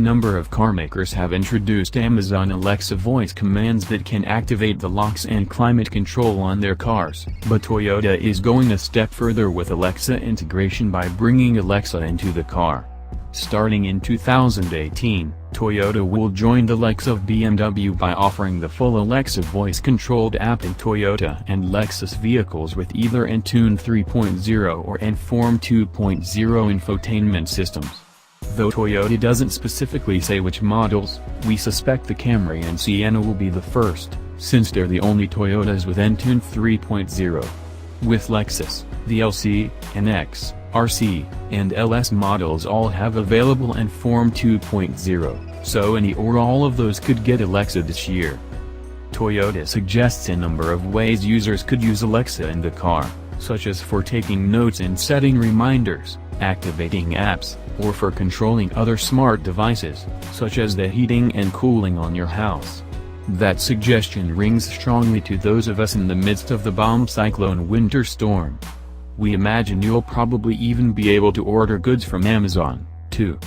number of carmakers have introduced Amazon Alexa voice commands that can activate the locks and climate control on their cars. But Toyota is going a step further with Alexa integration by bringing Alexa into the car. Starting in 2018, Toyota will join the likes of BMW by offering the full Alexa voice-controlled app in Toyota and Lexus vehicles with either Entune 3.0 or Inform 2.0 infotainment systems. Though Toyota doesn't specifically say which models, we suspect the Camry and Sienna will be the first, since they're the only Toyotas with Entune 3.0. With Lexus, the LC, NX, RC, and LS models all have available Inform 2.0, so any or all of those could get Alexa this year. Toyota suggests a number of ways users could use Alexa in the car, such as for taking notes and setting reminders, activating apps, or for controlling other smart devices, such as the heating and cooling on your house. That suggestion rings strongly to those of us in the midst of the bomb cyclone winter storm. We imagine you'll probably even be able to order goods from Amazon, too.